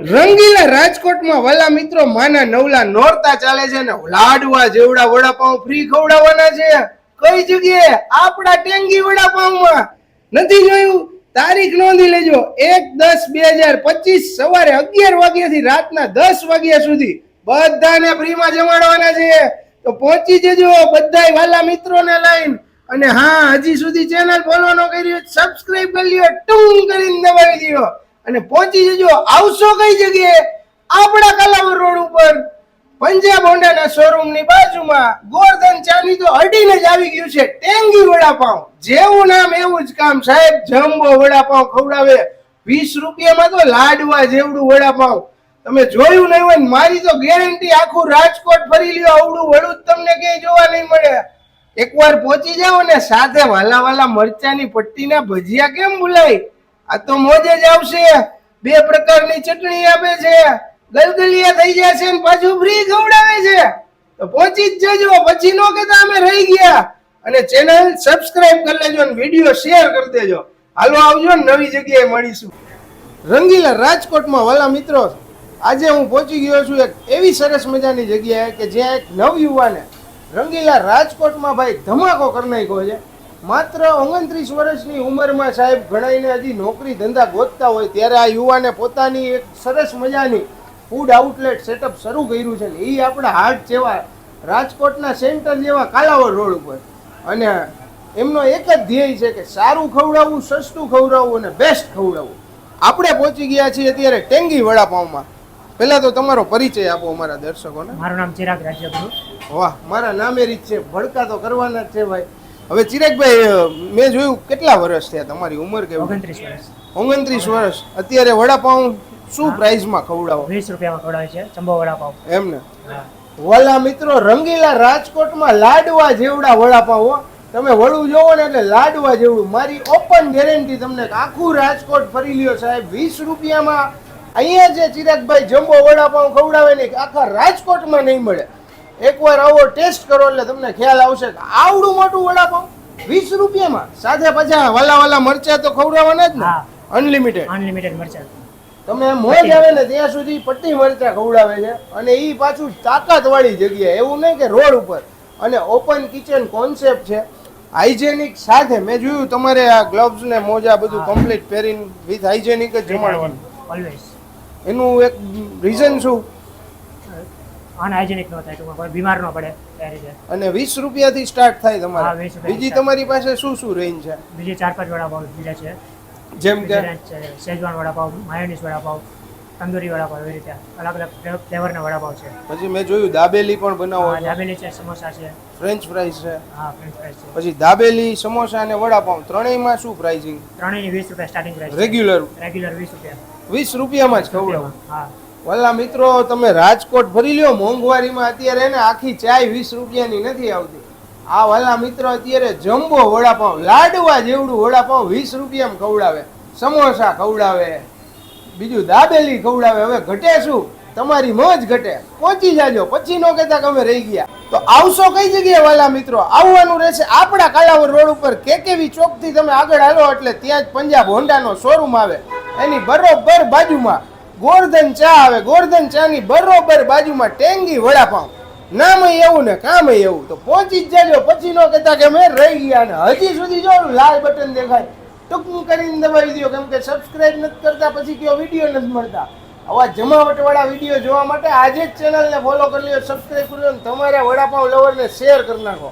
રંગીલા રાજકોટમાં વાલા મિત્રો માના નવલા નોરતા ચાલે છે ને લાડવા જેવડા વડાપાઉં ફ્રી ખવડાવવાના છે. કઈ જગ્યાએ? આપણા ટેંગી વડાપાઉંમાં. નથી જોયું? તારીખ નોંધી લેજો 1/10/2025 સવારે 11 વાગ્યાથી રાતના 10 વાગ્યા સુધી બધાને ફ્રીમાં જમાડવાના છે. તો પહોંચી જજો બધાય વાલા મિત્રોને લઈને. અને હા, હજી સુધી ચેનલ ફોલો ન કરી હોય સબસ્ક્રાઇબ કરી લ્યો, ટુંગ કરીને દબાવી દો અને પહોંચી જજો. આવશો કઈ જગ્યાએ? આપણા કલાવર રોડ ઉપર પંજાબ હોન્ડાના શોરૂમ ની બાજુમાં ગોરધન ચાની તો અડીને જ આવી ગયું છે ટેંગી વડાપાઉં. જેવું નામ એવું જ કામ સાહેબ. જમ્બો વડાપાઉં ખવડાવે 20 રૂપિયામાં. તો લાડવા જેવડું વડાપાઉં તમે જોયું નહીં હોય. મારી તો ગેરંટી આખું રાજકોટ ફરી લ્યો, આવડું વડું તમને ક્યાંય જોવા નહીં મળે. એકવાર પહોંચી જાઓ ને સાથે વાલા વાલા મરચાની પટ્ટીના ભજીયા કેમ ભૂલાય? આ તો મોજે જ આવશે. 2 પ્રકારની ચટણી આપે છે, ગલગલિયા થઈ ગયા છે ને પાછું ફ્રી ખવડાવે છે. તો પહોંચી જ જજો, પછી નો કહેતા અમે રહી ગયા. અને ચેનલ સબસ્ક્રાઇબ કરી લેજો અને વિડીયો શેર કરી દેજો. હાલો આવજો, નવી જગ્યાએ મળીશું. રંગીલા રાજકોટમાં વાલા મિત્રો આજે હું પહોંચી ગયો છું એક એવી સરસ મજાની જગ્યાએ કે જ્યાં એક નવયુવાને રંગીલા રાજકોટમાં ભાઈ ધમાકો કરી નાખ્યો છે. માત્ર 29 વર્ષની ઉંમરમાં સાહેબ ઘણાઈને હજી નોકરી ધંધા ગોતતા હોય ત્યારે આ યુવાને પોતાની એક સરસ મજાની ફૂડ આઉટલેટ સેટઅપ શરૂ કર્યું છે. ને એ આપણા હાટ જેવા રાજકોટના સેન્ટર જેવા કાલાવડ રોડ ઉપર. અને એમનો એક જ ધ્યેય છે કે સારું ખવડાવવું, સસ્તું ખવડાવવું અને બેસ્ટ ખવડાવવું. આપણે પહોંચી ગયા છીએ અત્યારે ટેંગી વડાપાઉંમાં. પહેલા તો તમારો પરિચય આપો અમારા દર્શકોને. મારું નામ ચિરાગ રાજ્યગુરુ. વાહ, મારા નામે રીત છે, ભડકા તો કરવાના જ છે ભાઈ. હવે ચિરાગભાઈ, મેં જોયું કેટલા વર્ષ થયા? તમારી ઉંમર કેવી? 29 વર્ષ. 29 વર્ષ. અત્યારે વડાપાઉં શું પ્રાઇસમાં ખવડાવો? 20 રૂપિયામાં ખવડાવે છે જમ્બો વડાપાઉં. એમને વાલા મિત્રો રંગીલા રાજકોટમાં લાડવા જેવડા વડાપાઉં. તમે વડું જોવો ને એટલે લાડવા જેવડું. મારી ઓપન ગેરંટી તમને આખું રાજકોટ ફરી લ્યો સાહેબ 20 રૂપિયામાં. અહીંયા જે ચિરાગભાઈ જમ્બો વડાપાઉં ખવડાવે ને આખા રાજકોટમાં નહીં મળે. એકવાર આવો ટેસ્ટ કરો એટલે તમને ખ્યાલ આવશે કે આવડું મોટું વડાપાઉં 20 રૂપિયામાં. સાથે પાછા વાલા વાલા મરચા તો ખવડાવવાના જ ને, અનલિમિટેડ મરચા. તમે મોજ આવે ને ત્યાં સુધી પટ્ટી મરચા ખવડાવે છે. અને એ પાછું તાકાત વાળી જગ્યા, એવું નહીં કે રોડ ઉપર. અને ઓપન કિચન કોન્સેપ્ટ છે, હાઇજેનિક સાથે. મેં જોયું તમારે આ ગ્લવ્સ ને મોજા બધું કમ્પ્લીટ પહેરીને વિથ હાઇજેનિક જ જમાડવાનું ઓલવેઝ. એનું એક રીઝન શું? અનહાઇજેનિક ન થાય, તો કોઈ બીમાર ન પડે એ રીતે. અને 20 રૂપિયાથી સ્ટાર્ટ થાય તમારે. બીજી તમારી પાસે શું શું રેન્જ છે? બીજી 4-5 વડાપાઉં બીજા છે, જેમ કે શેઝવાન વડાપાઉં, માયોનીઝ વડાપાઉં, તંદૂરી વડાપાઉં, એવી રીતે અલગ અલગ ફ્લેવરના વડાપાઉં છે. પછી મેં જોયું દાબેલી પણ બનાવો. દાબેલી છે, સમોસા છે, ફ્રેન્ચ ફ્રાઈઝ છે. હા, ફ્રેન્ચ ફ્રાઈઝ છે. પછી દાબેલી, સમોસા અને વડાપાઉં ત્રણેયમાં શું પ્રાઇસિંગ? ત્રણેયની 20 રૂપિયા સ્ટાર્ટિંગ પ્રાઇસ. રેગ્યુલર 20 રૂપિયા. 20 રૂપિયામાં જ ખવડાવો. હા વાલા મિત્રો તમે રાજકોટ ફરી લ્યો. મોંઘવારીમાં અત્યારે ને આખી ચાય 20 રૂપિયાની નથી આવતી. આ વાલા મિત્રો અત્યારે જમ્બો વડાપાઉં, લાડવા જેવડું વડાપાઉં 20 રૂપિયામાં ખવડાવે. સમોસા ખવડાવે, બીજું દાબેલી ખવડાવે. હવે ઘટે શું? તમારી મોજ ઘટે. પહોંચી જાજો, પછી નો કહેતા કે અમે રહી ગયા. તો આવશો કઈ જગ્યાએ વાલા મિત્રો? આવવાનું રહેશે આપણા કાલાવડ રોડ ઉપર કેકેવી ચોકથી તમે આગળ હાલો એટલે ત્યાં જ પંજાબ હોન્ડાનો શોરૂમ આવે. એની બરોબર બાજુમાં ગોરધન ચા આવે. ગોરધન ચા ની બરોબર બાજુમાં ટેંગી વડાપાઉં. નામ એવું ને કામ એવું. તો પહોંચી જ જાજો, પછી નો કહેતા કે અમે રહી ગયા. ને હજી સુધી જો લાલ બટન દેખાય, ટૂંક કરીને દબાવી દો, કેમ કે સબસ્ક્રાઇબ નથી કરતા પછી કયો વિડીયો નથી મળતા. આવા જમાવટવાળા વિડીયો જોવા માટે આજે જ ચેનલને ફોલો કરી લો, સબસ્ક્રાઇબ કરી લો, તમારા વડાપાઉં લવરને શેર કરી નાખો.